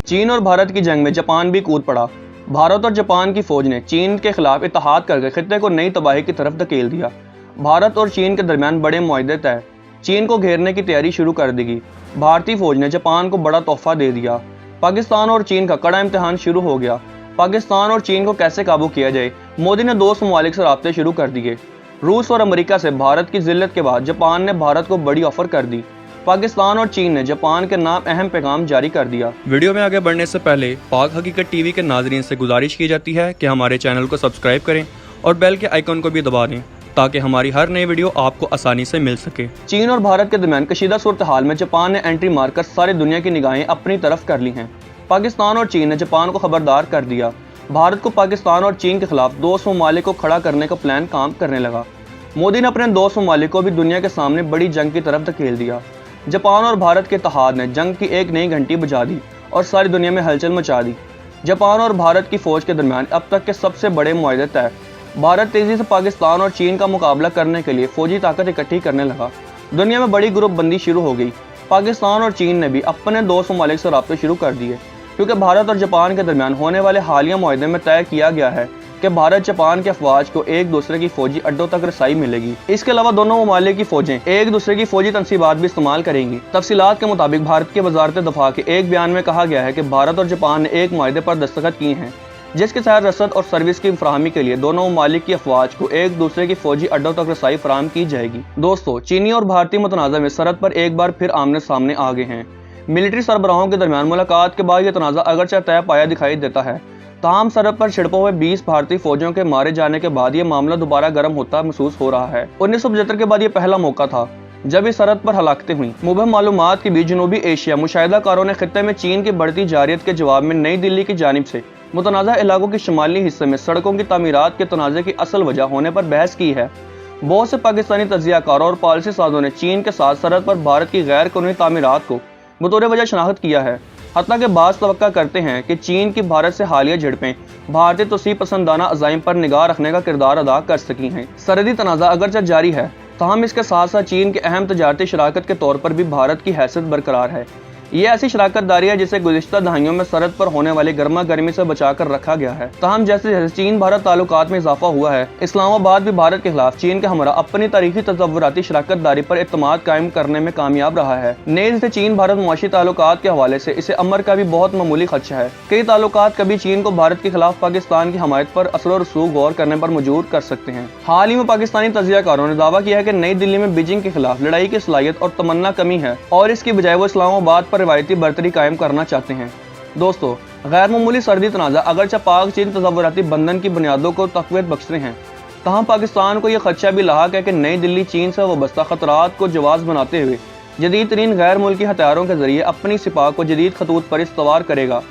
चीन और भारत की जंग में जापान भी कूद पड़ा। भारत और जापान की फौज ने चीन के खिलाफ इत्तेहाद करके खित्ते को नई तबाही की तरफ धकेल दिया। भारत और चीन के दरमियान बड़े मुआहदे तय, चीन को घेरने की तैयारी शुरू कर दी गई। भारतीय फौज ने जापान को बड़ा तोहफा दे दिया। पाकिस्तान और चीन का कड़ा इम्तिहान शुरू हो गया। पाकिस्तान और चीन को कैसे काबू किया जाए, मोदी ने दोस्त ममालिक से राब्ते शुरू कर दिए। रूस और अमेरिका से भारत की जिल्लत के बाद जापान ने भारत को बड़ी ऑफर कर दी। पाकिस्तान और चीन ने जापान के नाम अहम पैगाम जारी कर दिया। वीडियो में आगे बढ़ने से पहले पाक हकीकत टीवी के नाजरीन से गुजारिश की जाती है कि हमारे चैनल को सब्सक्राइब करें और बेल के आइकन को भी दबा दें ताकि हमारी हर नई वीडियो आपको आसानी से मिल सके। चीन और भारत के दरमियान कशीदा सूरत हाल में जापान ने एंट्री मारकर सारी दुनिया की निगाहें अपनी तरफ कर ली हैं। पाकिस्तान और चीन ने जापान को खबरदार कर दिया। भारत को पाकिस्तान और चीन के खिलाफ दोस्त ममालिक को खड़ा करने का प्लान काम करने लगा। मोदी ने अपने दोस्त ममालिक को भी दुनिया के सामने बड़ी जंग की तरफ धकेल दिया। जापान और भारत के इत्तेहाद ने जंग की एक नई घंटी बजा दी और सारी दुनिया में हलचल मचा दी। जापान और भारत की फौज के दरमियान अब तक के सबसे बड़े मुआहदे तय। भारत तेजी से पाकिस्तान और चीन का मुकाबला करने के लिए फौजी ताकत इकट्ठी करने लगा। दुनिया में बड़ी ग्रुप बंदी शुरू हो गई। पाकिस्तान और चीन ने भी अपने दोस्त ममालिक से राब्ते शुरू कर दिए, क्योंकि भारत और जापान के दरमियान होने वाले हालिया मुआहदे में तय किया गया है कि भारत जापान के अफवाज को एक दूसरे की फौजी अड्डों तक रसाई मिलेगी। इसके अलावा दोनों ममालिक की फौजें एक दूसरे की फौजी तनसीबात भी इस्तेमाल करेंगी। तफसीलात के मुताबिक भारत की वजारत दफा के एक बयान में कहा गया है कि भारत और जापान ने एक मुआहदे पर दस्तखत किए हैं, जिसके तहत रसद और सर्विस की फराहमी के लिए दोनों ममालिक की अफवाज को एक दूसरे की फौजी अड्डों तक रसाई फराहम की जाएगी। दोस्तों, चीनी और भारतीय मुतनाज़ा में सरहद पर एक बार फिर आमने सामने आ गए हैं। मिलिट्री सरबराहों के दरमियान मुलाकात के बाद यह तनाज़ा अगरचे तय पाया दिखाई देता है, ताहम सरहद पर छिड़पों हुए 20 भारतीय फौजियों के मारे जाने के बाद यह मामला दोबारा गर्म होता महसूस हो रहा है। 1975 के बाद यह पहला मौका था जब इस सरहद पर हलाकतें हुई। मुबहम मालूमात के बीच जनूबी एशिया मुशाहिदाकारों ने खित्ते में चीन की बढ़ती जारियत के जवाब में नई दिल्ली की जानिब से मुतनाज़ा इलाकों के शुमाली हिस्से में सड़कों की तामीरात के तनाज़े की असल वजह होने पर बहस की है। बहुत से पाकिस्तानी तज्ज़ियाकारों और पॉलिसी साजों ने चीन के साथ सरहद पर भारत की गैर कानूनी तामीरात को बतौर वजह शनाख्त किया है। हत्ता के बाज़ तवक्का करते हैं कि चीन की भारत से हालिया झड़पें भारतीय तोसी पसंदाना अज़ाइम पर निगाह रखने का किरदार अदा कर सकी हैं। सरहदी तनाज़ा अगरचे जारी है, ताहम इसके साथ साथ चीन के अहम तजारती शराकत के तौर पर भी भारत की हैसियत बरकरार है। ये ऐसी शराकत दारी है जिसे गुज़िश्ता दहाइयों में सरहद पर होने वाली गर्मा गर्मी से बचा कर रखा गया है। ताहम जैसे जैसे चीन भारत ताल्लुकात में इजाफा हुआ है, इस्लामाबाद भी भारत के खिलाफ चीन के हमरा अपनी तारीखी तज़व्वुराती शराकत दारी पर इत्तेमाद कायम करने में कामयाब रहा है। नेज़ से चीन भारत मुआशी ताल्लुकात के हवाले से इसे अमर का भी बहुत मामूली खदशा है। कई ताल्लुकात कभी चीन को भारत के खिलाफ पाकिस्तान की हमायत पर असर और रसूख गौर करने पर मजबूर कर सकते हैं। हाल ही में पाकिस्तानी तज्ज़ियाकारों ने दावा किया है कि नई दिल्ली में बीजिंग के खिलाफ लड़ाई की सलाहियत और तमन्ना कमी है और इसकी बजाय वो इस्लामाबाद पर रिवायती बरतरी कायम करना चाहते हैं। दोस्तों, गैर मामूली सरहदी तनाज़ा अगरचे पाक चीन तज़व्वुराती बंधन की बुनियादों को तक़वीत बख्श रहे हैं, तहाँ पाकिस्तान को यह खदशा भी लाक है कि नई दिल्ली चीन से वाबस्ता खतरात को जवाज़ बनाते हुए जदीद तरीन गैर मुल्की हथियारों के जरिए अपनी सिपाह को जदीद खतूत पर इस्तवार करेगा।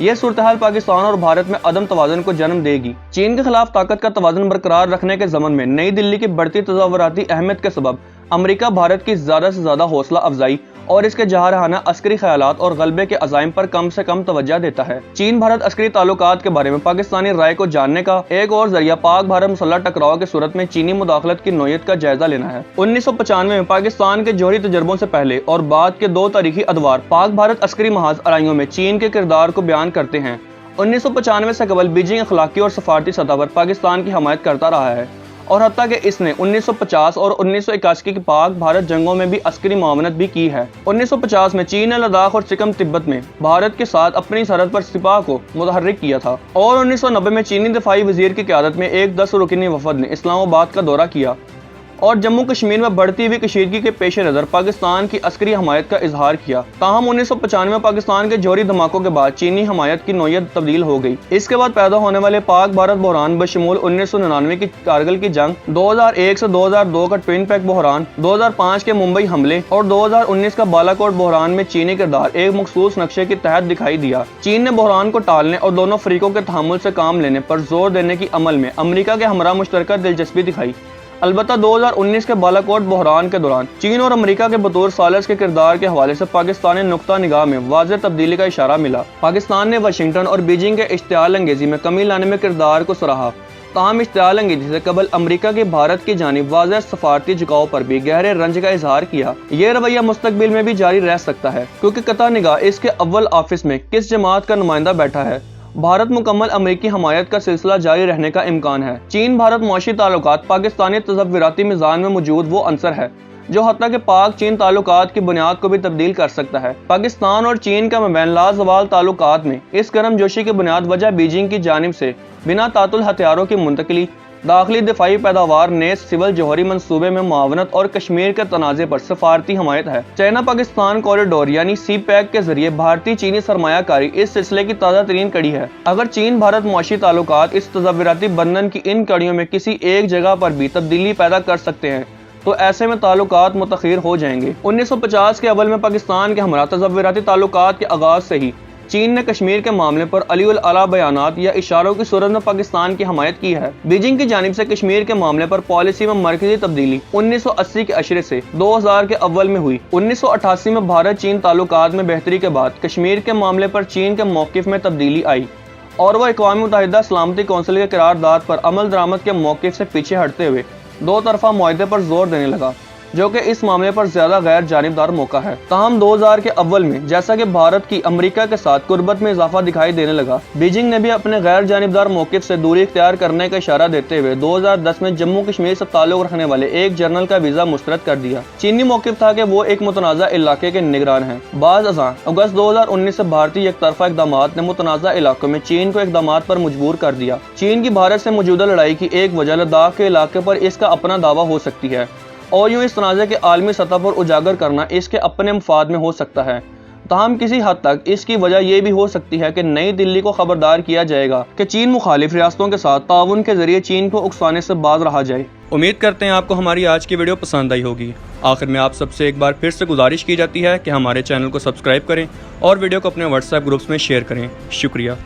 यह सूरत हाल पाकिस्तान और भारत में अदम तवाज़ुन को जन्म देगी। चीन के खिलाफ ताकत का तवाज़ुन बरकरार रखने के ज़मन में नई दिल्ली की बढ़ती तज़व्वुराती अहमियत के सबब अमरीका भारत की ज़्यादा से ज़्यादा हौसला अफजाई और इसके जहारहाना अस्करी ख्यालात और गलबे के अज़ाइम पर कम से कम तवज्जो देता है। चीन भारत अस्करी ताल्लुकात के बारे में पाकिस्तानी राय को जानने का एक और जरिया पाक भारत मुसल्लह टकराव की सूरत में चीनी मुदाखलत की नौयत का जायजा लेना है। 1995 में पाकिस्तान के जौहरी तजर्बों से पहले और बाद के दो तारीखी अदवार पाक भारत अस्करी महाज लड़ाइयों में चीन के किरदार को बयान करते हैं। 1995 से कबल बीजिंग अखलाकी और सफारती सतह पर पाकिस्तान की हमायत करता रहा है और हत्ता कि इसने 1950 और 1981 की पाक भारत जंगों में भी अस्करी मावनत भी की है। 1950 में चीन ने लद्दाख और सिकम तिब्बत में भारत के साथ अपनी सरहद पर सिपाह को मुतहर्रिक किया था और 1990 में चीनी दिफाई वजीर की क़यादत में एक 10 रुकनी वफद ने इस्लामाबाद का दौरा किया और जम्मू कश्मीर में बढ़ती हुई कशीदगी के पेश नज़र पाकिस्तान की अस्करी हमायत का इजहार किया। ताहम 1995 में पाकिस्तान के जौहरी धमाकों के बाद चीनी हमायत की नौयत तब्दील हो गई। इसके बाद पैदा होने वाले पाक भारत बहरान बशमूल 1999 की कारगिल की जंग, 2001 से 2002 का ट्विन पैक बहरान, 2005 के मुंबई हमले और 2019 का बालाकोट बहरान में चीनी किरदार एक मखसूस नक्शे के तहत दिखाई दिया। चीन ने बहरान को टालने और दोनों फरीकों के तहम्मुल से काम लेने पर जोर देने की अमल में अमरीका के हमरा मुश्तरका दिलचस्पी दिखाई। अलबत्ता 2019 के बालाकोट बहरान के दौरान चीन और अमेरिका के बतौर सालिस के किरदार के हवाले से पाकिस्तानी नुक्ता निगाह में वाज़ेह तब्दीली का इशारा मिला। पाकिस्तान ने वाशिंगटन और बीजिंग के इश्तियाल अंगेजी में कमी लाने में किरदार को सराहा ताहम इश्तियाल अंगेजी से कबल अमरीका की भारत की जानिब वाज़ेह सफारती झुकाव पर भी गहरे रंज का इजहार किया। ये रवैया मुस्तकबिल में भी जारी रह सकता है, क्योंकि कता निगाह इसके अव्वल ऑफिस में किस जमात का नुमाइंदा बैठा है। भारत मुकम्मल अमरीकी हमायत का सिलसिला जारी रहने का इम्कान है। चीन भारत मुआशी ताल्लुकात पाकिस्तानी तज़व्वुराती मिज़ान में मौजूद वो अंसर है जो हत्ता के पाक चीन ताल्लुकात की बुनियाद को भी तब्दील कर सकता है। पाकिस्तान और चीन का मबैन लाज़वाल ताल्लुकात में इस गर्मजोशी की बुनियाद वजह बीजिंग की जानिब से बिना तातुल हथियारों की मुंतकली, दाखिली दिफाई पैदावार, नेस सिविल जौहरी मंसूबे में मुआवनत और कश्मीर के तनाज़े पर सफारती हमायत है। चाइना पाकिस्तान कॉरिडोर यानी सी पैक के जरिए भारतीय चीनी सरमायाकारी इस सिलसिले की ताज़ा तरीन कड़ी है। अगर चीन भारत मुआशी ताल्लुकात इस तज़व्वुराती बंधन की इन कड़ियों में किसी एक जगह पर भी तब्दीली पैदा कर सकते हैं तो ऐसे में ताल्लुकात मुतख़िर हो जाएंगे। 1950 के अव्वल में पाकिस्तान के हमरा तज़व्वुराती ताल्लुकात के आगाज़ से ही चीन ने कश्मीर के मामले पर अलीउल आला बयानात या इशारों की सूरत में पाकिस्तान की हमायत की है। बीजिंग की जानिब से कश्मीर के मामले पर पॉलिसी में मरकजी तब्दीली 1980 के अशरे से 2000 के अव्वल में हुई। 1988 में भारत चीन ताल्लुकात में बेहतरी के बाद कश्मीर के मामले पर चीन के मौक़िफ़ में तब्दीली आई और वह अक़वाम मुत्तहिदा सलामती कौंसिल के करारदाद पर अमल दरामद के मौक़िफ़ से पीछे हटते हुए दो तरफा मुआहदे पर जोर देने लगा, जो कि इस मामले पर ज्यादा गैर जानिबदार मौका है। ताहम 2000 के अव्वल में जैसा कि भारत की अमेरिका के साथ कुर्बत में इजाफा दिखाई देने लगा, बीजिंग ने भी अपने गैर जानिबदार मौक़िफ़ से दूरी इख्तियार करने का इशारा देते हुए 2010 में जम्मू कश्मीर से ताल्लुक़ रखने वाले एक जनरल का वीज़ा मुस्तरद कर दिया। चीनी मौक़िफ़ था कि वो एक मुतनाज़ा इलाके के निगरान हैं। बाज़ अज़ां अगस्त 2019 से भारतीय एकतरफा इक़दामात ने मुतनाज़ा इलाकों में चीन को इक़दामात पर मजबूर कर दिया। चीन की भारत से मौजूदा लड़ाई की एक वजह लद्दाख के इलाके पर इसका अपना दावा हो सकती है और यूँ इस तनाज़े के आलमी सतह पर उजागर करना इसके अपने मफाद में हो सकता है। ताहम किसी हद तक इसकी वजह यह भी हो सकती है कि नई दिल्ली को खबरदार किया जाएगा कि चीन मुखालिफ रियासतों के साथ ताउन के जरिए चीन को उकसाने से बाज रहा जाए। उम्मीद करते हैं आपको हमारी आज की वीडियो पसंद आई होगी। आखिर में आप सबसे एक बार फिर से गुजारिश की जाती है कि हमारे चैनल को सब्सक्राइब करें और वीडियो को अपने व्हाट्सएप ग्रुप्स में शेयर करें। शुक्रिया।